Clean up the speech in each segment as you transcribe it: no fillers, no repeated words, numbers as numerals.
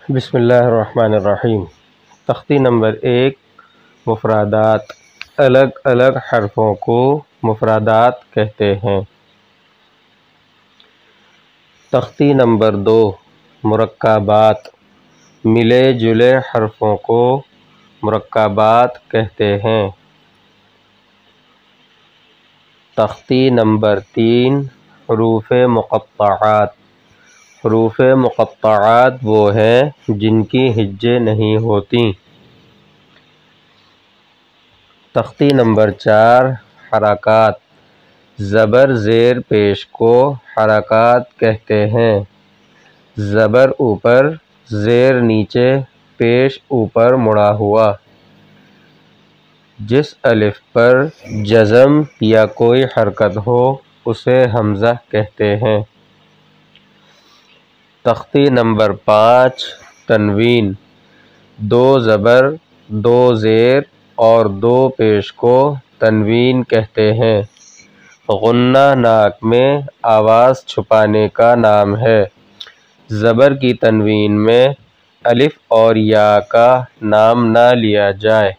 بسم اللہ الرحمن الرحیم۔ تختی نمبر 1، مفردات۔ الگ الگ حرفوں کو مفردات کہتے ہیں۔ تختی نمبر 2، مرکبات۔ ملے جلے حرفوں کو مرکبات کہتے ہیں۔ تختی نمبر 3، حروف مقطعات۔ حروف مقطعات وہ ہیں جن کی ہجے نہیں ہوتی۔ تختی نمبر 4، حرکات۔ زبر زیر پیش کو حرکات کہتے ہیں۔ زبر اوپر، زیر نیچے، پیش اوپر مڑا ہوا۔ جس الف پر جزم یا کوئی حرکت ہو اسے حمزہ کہتے ہیں۔ تختی نمبر 5، تنوین۔ 2 زبر، 2 زیر اور 2 پیش کو تنوین کہتے ہیں۔ غنہ ناک میں آواز چھپانے کا نام ہے۔ زبر کی تنوین میں الف اور یا کا نام نہ لیا جائے۔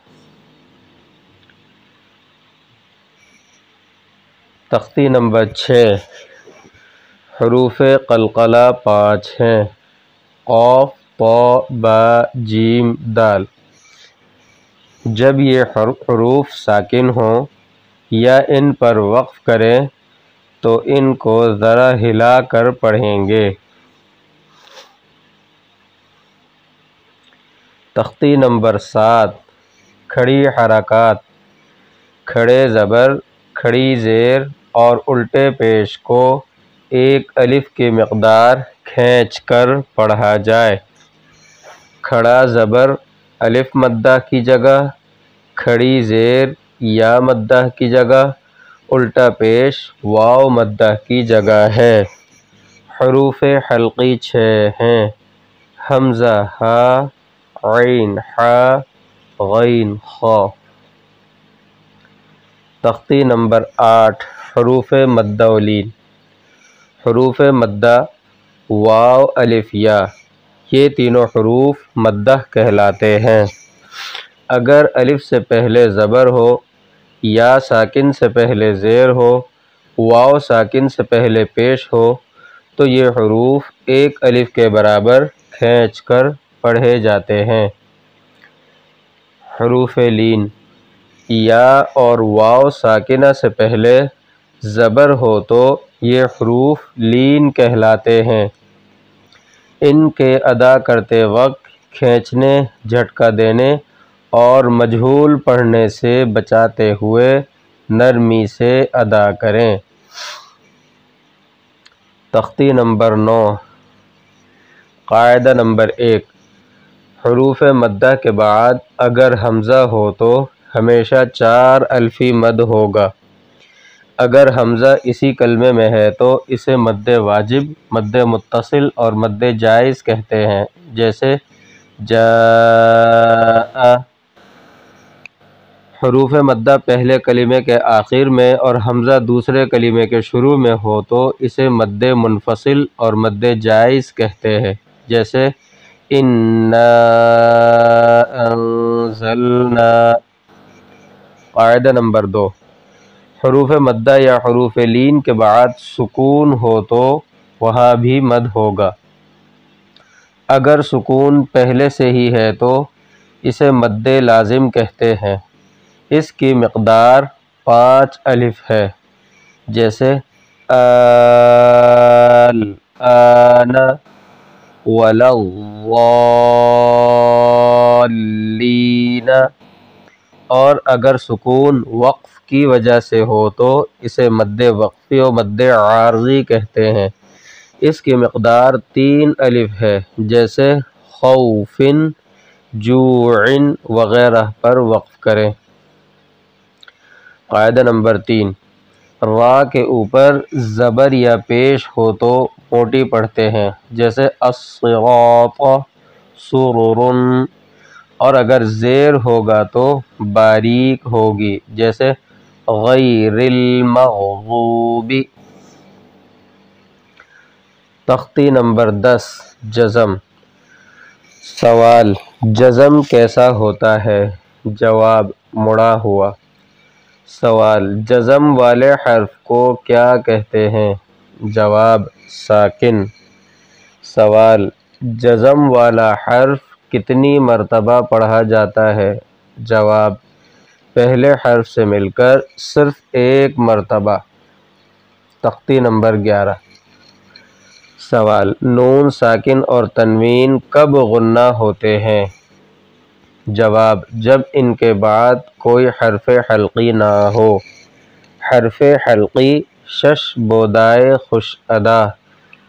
تختی نمبر 6، حروف قلقلہ 5 ہیں۔ قاف، طا، با، جیم، دال۔ جب یہ حروف ساکن ہوں یا ان پر وقف کریں تو ان کو ذرا ہلا کر پڑھیں گے۔ تختی نمبر 7، کھڑی حرکات۔ کھڑے زبر، کھڑی زیر اور الٹے پیش کو ایک الف کی مقدار کھینچ کر پڑھا جائے۔ کھڑا زبر الف مدہ کی جگہ، کھڑی زیر یا مدہ کی جگہ، الٹا پیش واو مدہ کی جگہ ہے۔ حروف حلقی 6 ہیں۔ حمزہ، ہا، عین، حا، غین، خا۔ تختی نمبر 8، حروف مدہ و لین۔ حروف مدہ واو، الف، یا، یہ تینوں حروف مدہ کہلاتے ہیں۔ اگر الف سے پہلے زبر ہو، یا ساکن سے پہلے زیر ہو، واو ساکن سے پہلے پیش ہو تو یہ حروف ایک الف کے برابر کھینچ کر پڑھے جاتے ہیں۔ حروف لین۔ یا اور واو ساکنہ سے پہلے زبر ہو تو یہ حروف لین کہلاتے ہیں۔ ان کے ادا کرتے وقت کھینچنے، جھٹکا دینے اور مجہول پڑھنے سے بچاتے ہوئے نرمی سے ادا کریں۔ تختی نمبر 9، قاعدہ نمبر 1، حروف مدہ کے بعد اگر حمزہ ہو تو ہمیشہ 4 الفی مد ہوگا۔ اگر حمزہ اسی کلمے میں ہے تو اسے مد واجب، مد متصل اور مد جائز کہتے ہیں، جیسے جاء۔ حروف مدہ پہلے کلمے کے آخر میں اور حمزہ دوسرے کلمے کے شروع میں ہو تو اسے مد منفصل اور مد جائز کہتے ہیں، جیسے اِنَّا أَنزَلْنَا۔ قاعدہ نمبر 2، حروف مدہ یا حروف لین کے بعد سکون ہو تو وہاں بھی مد ہوگا۔ اگر سکون پہلے سے ہی ہے تو اسے مد لازم کہتے ہیں۔ اس کی مقدار 5 الف ہے، جیسے الآن، ولا الضالین۔ اور اگر سکون وقف کی وجہ سے ہو تو اسے مد وقفی و مد عارضی کہتے ہیں۔ اس کی مقدار 3 الف ہے، جیسے خوف، جوع وغیرہ پر وقف کریں۔ قاعدہ نمبر 3، را کے اوپر زبر یا پیش ہو تو موٹی پڑھتے ہیں، جیسے الصراط، سرر۔ اور اگر زیر ہوگا تو باریک ہوگی، جیسے غیر المغضوب۔ تختی نمبر 10، جزم۔ سوال: جزم کیسا ہوتا ہے؟ جواب: مڑا ہوا۔ سوال: جزم والے حرف کو کیا کہتے ہیں؟ جواب: ساکن۔ سوال: جزم والا حرف کتنی مرتبہ پڑھا جاتا ہے؟ جواب: پہلے حرف سے مل کر صرف ایک مرتبہ۔ تختی نمبر 11۔ سوال: نون ساکن اور تنوین کب غنہ ہوتے ہیں؟ جواب: جب ان کے بعد کوئی حرف حلقی نہ ہو۔ حرف حلقی: شش بودائے خوش ادا،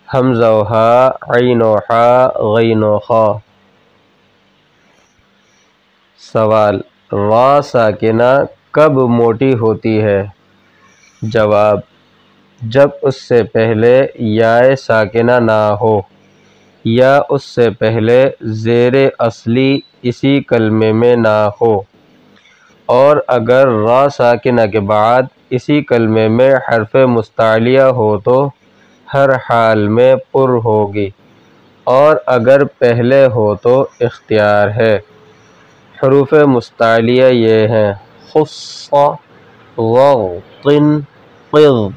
حمزہ و ہا، عین و حا، غین و خا۔ سوال: را ساکنہ کب موٹی ہوتی ہے؟ جواب: جب اس سے پہلے یائے ساکنہ نہ ہو یا اس سے پہلے زیر اصلی اسی کلمے میں نہ ہو، اور اگر را ساکنہ کے بعد اسی کلمے میں حرف مستعلیہ ہو تو ہر حال میں پر ہوگی، اور اگر پہلے ہو تو اختیار ہے۔ حروف مستعلیہ یہ ہیں: خص، وغطن، قض۔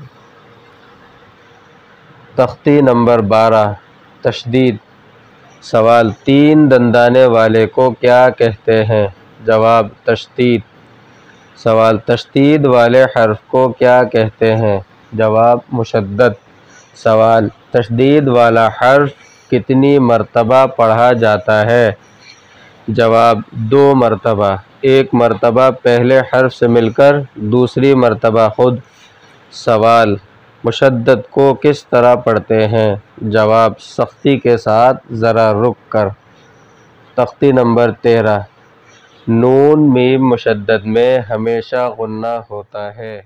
تختی نمبر 12۔ تشدید۔ سوال: تین دندانے والے کو کیا کہتے ہیں؟ جواب: تشدید۔ سوال: تشدید والے حرف کو کیا کہتے ہیں؟ جواب: مشدد۔ سوال: تشدید والا حرف کتنی مرتبہ پڑھا جاتا ہے؟ جواب: 2 مرتبہ، ایک مرتبہ پہلے حرف سے مل کر، دوسری مرتبہ خود۔ سوال: مشدد کو کس طرح پڑھتے ہیں؟ جواب: سختی کے ساتھ، ذرا رک کر۔ تختی نمبر 13۔ نون میم مشدد میں ہمیشہ غنہ ہوتا ہے۔